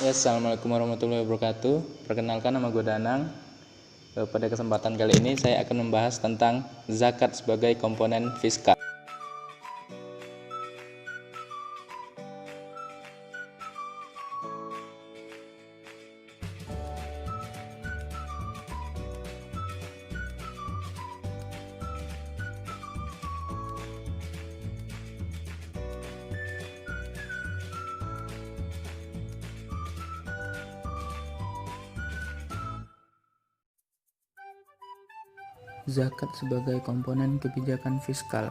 Ya, Assalamualaikum warahmatullahi wabarakatuh. Perkenalkan, nama gue Danang. Pada kesempatan kali ini saya akan membahas tentang zakat sebagai komponen fiskal. Zakat sebagai komponen kebijakan fiskal.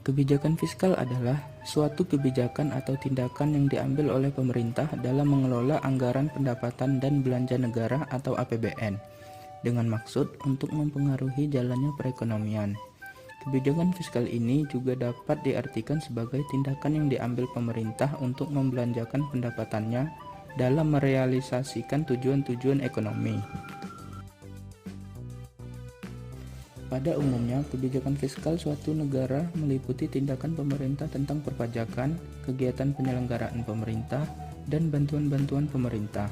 Kebijakan fiskal adalah suatu kebijakan atau tindakan yang diambil oleh pemerintah dalam mengelola anggaran pendapatan dan belanja negara atau APBN dengan maksud untuk mempengaruhi jalannya perekonomian. Kebijakan fiskal ini juga dapat diartikan sebagai tindakan yang diambil pemerintah untuk membelanjakan pendapatannya dalam merealisasikan tujuan-tujuan ekonomi. Pada umumnya, kebijakan fiskal suatu negara meliputi tindakan pemerintah tentang perpajakan, kegiatan penyelenggaraan pemerintah, dan bantuan-bantuan pemerintah.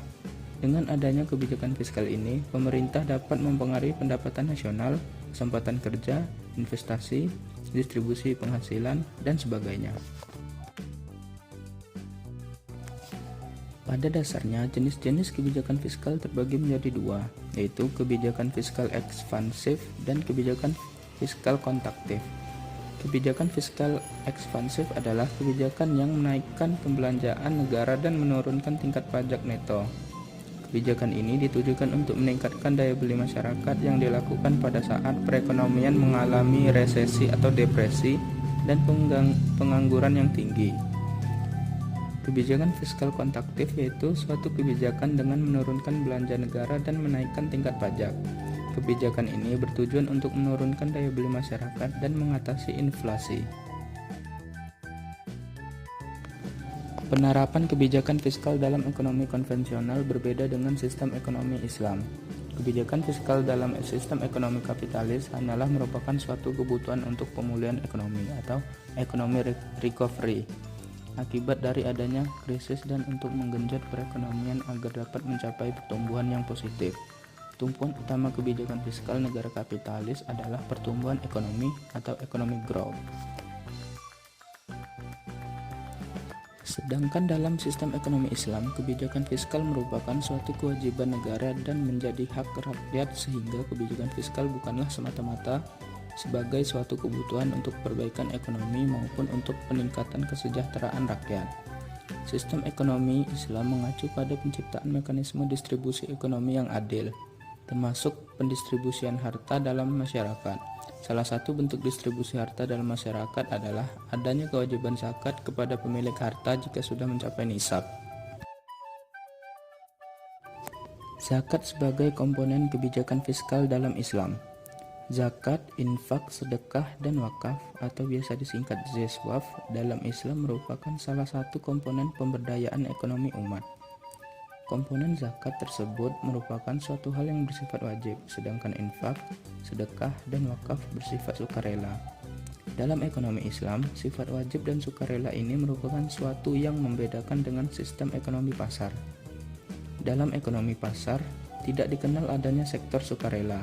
Dengan adanya kebijakan fiskal ini, pemerintah dapat mempengaruhi pendapatan nasional, kesempatan kerja, investasi, distribusi penghasilan, dan sebagainya. Pada dasarnya, jenis-jenis kebijakan fiskal terbagi menjadi dua, yaitu kebijakan fiskal ekspansif dan kebijakan fiskal kontraktif. Kebijakan fiskal ekspansif adalah kebijakan yang menaikkan pembelanjaan negara dan menurunkan tingkat pajak neto. Kebijakan ini ditujukan untuk meningkatkan daya beli masyarakat yang dilakukan pada saat perekonomian mengalami resesi atau depresi dan pengangguran yang tinggi. Kebijakan fiskal kontraktif yaitu suatu kebijakan dengan menurunkan belanja negara dan menaikkan tingkat pajak. Kebijakan ini bertujuan untuk menurunkan daya beli masyarakat dan mengatasi inflasi. Penerapan kebijakan fiskal dalam ekonomi konvensional berbeda dengan sistem ekonomi Islam. Kebijakan fiskal dalam sistem ekonomi kapitalis hanyalah merupakan suatu kebutuhan untuk pemulihan ekonomi atau ekonomi recovery akibat dari adanya krisis dan untuk menggenjot perekonomian agar dapat mencapai pertumbuhan yang positif. Tumpuan utama kebijakan fiskal negara kapitalis adalah pertumbuhan ekonomi atau economic growth. Sedangkan dalam sistem ekonomi Islam, kebijakan fiskal merupakan suatu kewajiban negara dan menjadi hak rakyat sehingga kebijakan fiskal bukanlah semata-mata sebagai suatu kebutuhan untuk perbaikan ekonomi maupun untuk peningkatan kesejahteraan rakyat. Sistem ekonomi Islam mengacu pada penciptaan mekanisme distribusi ekonomi yang adil, termasuk pendistribusian harta dalam masyarakat. Salah satu bentuk distribusi harta dalam masyarakat adalah adanya kewajiban zakat kepada pemilik harta jika sudah mencapai nisab. Zakat sebagai komponen kebijakan fiskal dalam Islam. Zakat, infak, sedekah, dan wakaf atau biasa disingkat zeswaf dalam Islam merupakan salah satu komponen pemberdayaan ekonomi umat. Komponen zakat tersebut merupakan suatu hal yang bersifat wajib, sedangkan infak, sedekah, dan wakaf bersifat sukarela. Dalam ekonomi Islam, sifat wajib dan sukarela ini merupakan suatu yang membedakan dengan sistem ekonomi pasar. Dalam ekonomi pasar, tidak dikenal adanya sektor sukarela.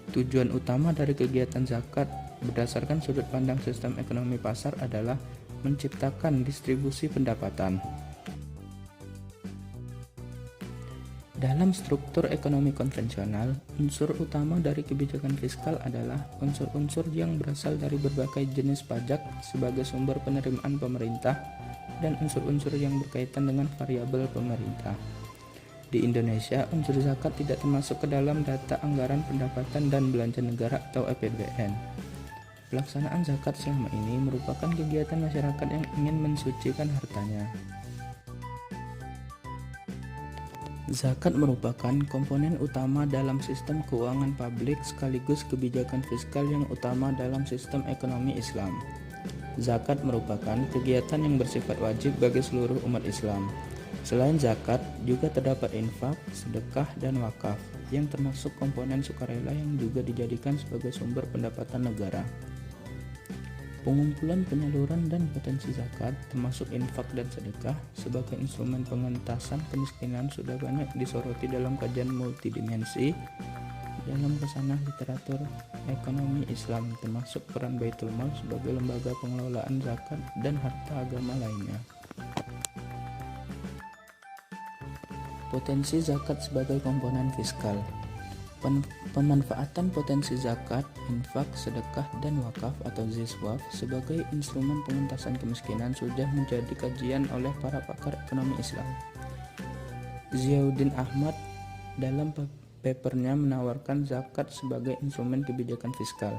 Tujuan utama dari kegiatan zakat berdasarkan sudut pandang sistem ekonomi pasar adalah menciptakan distribusi pendapatan. Dalam struktur ekonomi konvensional, unsur utama dari kebijakan fiskal adalah unsur-unsur yang berasal dari berbagai jenis pajak sebagai sumber penerimaan pemerintah dan unsur-unsur yang berkaitan dengan variabel pemerintah. Di Indonesia, unsur zakat tidak termasuk ke dalam data anggaran pendapatan dan belanja negara atau APBN. Pelaksanaan zakat selama ini merupakan kegiatan masyarakat yang ingin mensucikan hartanya. Zakat merupakan komponen utama dalam sistem keuangan publik sekaligus kebijakan fiskal yang utama dalam sistem ekonomi Islam. Zakat merupakan kegiatan yang bersifat wajib bagi seluruh umat Islam. Selain zakat, juga terdapat infak, sedekah, dan wakaf, yang termasuk komponen sukarela yang juga dijadikan sebagai sumber pendapatan negara. Pengumpulan, penyaluran, dan potensi zakat, termasuk infak dan sedekah, sebagai instrumen pengentasan kemiskinan sudah banyak disoroti dalam kajian multidimensi dalam khasanah literatur ekonomi Islam, termasuk peran Baitul Mal sebagai lembaga pengelolaan zakat dan harta agama lainnya. Potensi zakat sebagai komponen fiskal. Pemanfaatan potensi zakat, infak, sedekah, dan wakaf atau ziswaf sebagai instrumen pengentasan kemiskinan sudah menjadi kajian oleh para pakar ekonomi Islam. Ziauddin Ahmad dalam papernya menawarkan zakat sebagai instrumen kebijakan fiskal.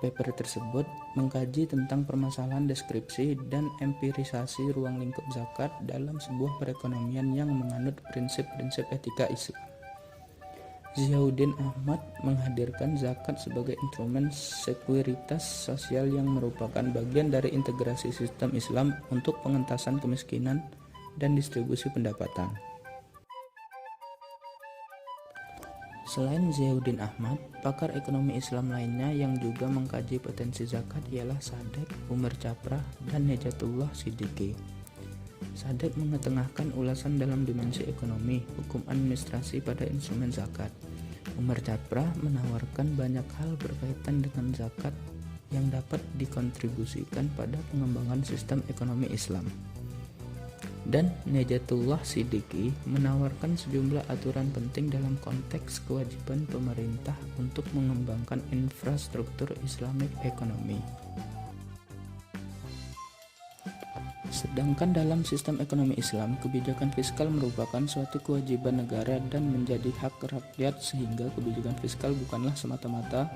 Paper tersebut mengkaji tentang permasalahan deskripsi dan empirisasi ruang lingkup zakat dalam sebuah perekonomian yang menganut prinsip-prinsip etika Islam. Ziauddin Ahmad menghadirkan zakat sebagai instrumen sekuritas sosial yang merupakan bagian dari integrasi sistem Islam untuk pengentasan kemiskinan dan distribusi pendapatan. Selain Ziauddin Ahmad, pakar ekonomi Islam lainnya yang juga mengkaji potensi zakat ialah Sadek, Umar Chaprah, dan Nejatullah Siddiqi. Sadek mengetengahkan ulasan dalam dimensi ekonomi, hukum administrasi pada instrumen zakat. Umar Chaprah menawarkan banyak hal berkaitan dengan zakat yang dapat dikontribusikan pada pengembangan sistem ekonomi Islam. Dan Nejatullah Siddiqi menawarkan sejumlah aturan penting dalam konteks kewajiban pemerintah untuk mengembangkan infrastruktur Islamic ekonomi. Sedangkan dalam sistem ekonomi Islam, kebijakan fiskal merupakan suatu kewajiban negara dan menjadi hak rakyat, sehingga kebijakan fiskal bukanlah semata-mata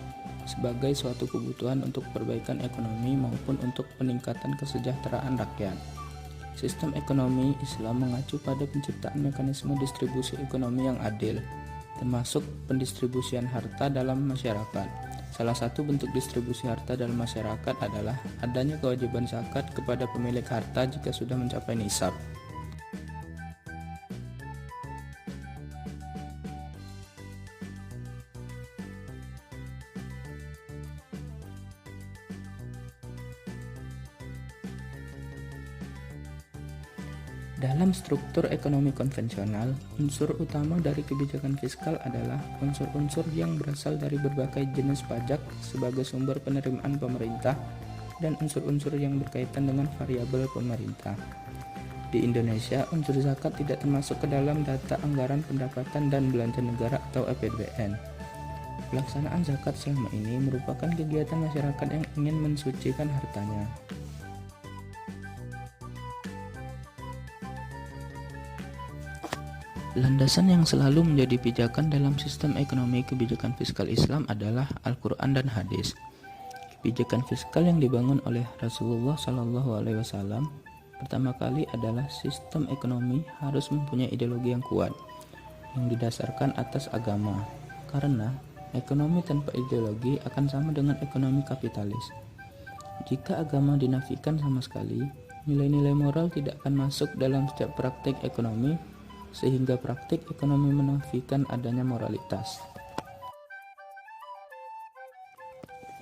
sebagai suatu kebutuhan untuk perbaikan ekonomi maupun untuk peningkatan kesejahteraan rakyat. Sistem ekonomi Islam mengacu pada penciptaan mekanisme distribusi ekonomi yang adil, termasuk pendistribusian harta dalam masyarakat. Salah satu bentuk distribusi harta dalam masyarakat adalah adanya kewajiban zakat kepada pemilik harta jika sudah mencapai nisab. Dalam struktur ekonomi konvensional, unsur utama dari kebijakan fiskal adalah unsur-unsur yang berasal dari berbagai jenis pajak sebagai sumber penerimaan pemerintah dan unsur-unsur yang berkaitan dengan variabel pemerintah. Di Indonesia, unsur zakat tidak termasuk ke dalam data anggaran pendapatan dan belanja negara atau APBN. Pelaksanaan zakat selama ini merupakan kegiatan masyarakat yang ingin mensucikan hartanya. Landasan yang selalu menjadi pijakan dalam sistem ekonomi kebijakan fiskal Islam adalah Al-Quran dan Hadis. Kebijakan fiskal yang dibangun oleh Rasulullah SAW pertama kali adalah sistem ekonomi harus mempunyai ideologi yang kuat, yang didasarkan atas agama, karena ekonomi tanpa ideologi akan sama dengan ekonomi kapitalis. Jika agama dinafikan sama sekali, nilai-nilai moral tidak akan masuk dalam setiap praktik ekonomi, sehingga praktik ekonomi menafikan adanya moralitas.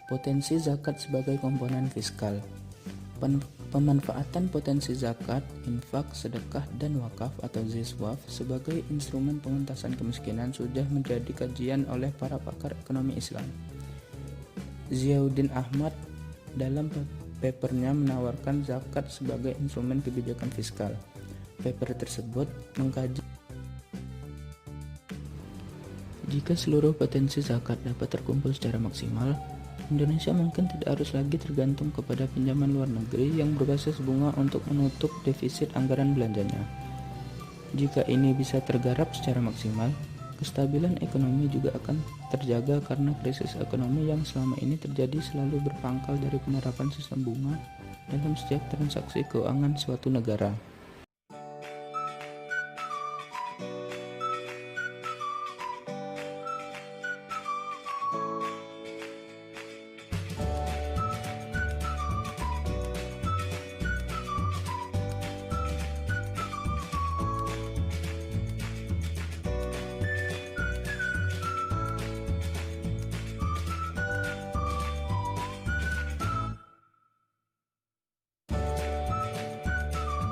Potensi zakat sebagai komponen fiskal. Pemanfaatan potensi zakat, infak, sedekah, dan wakaf atau ziswaf sebagai instrumen pengentasan kemiskinan sudah menjadi kajian oleh para pakar ekonomi Islam. Ziauddin Ahmad dalam papernya menawarkan zakat sebagai instrumen kebijakan fiskal. Paper tersebut mengkaji jika seluruh potensi zakat dapat terkumpul secara maksimal, Indonesia mungkin tidak harus lagi tergantung kepada pinjaman luar negeri yang berbasis bunga untuk menutup defisit anggaran belanjanya. Jika ini bisa tergarap secara maksimal, kestabilan ekonomi juga akan terjaga karena krisis ekonomi yang selama ini terjadi selalu berpangkal dari penerapan sistem bunga dalam setiap transaksi keuangan suatu negara.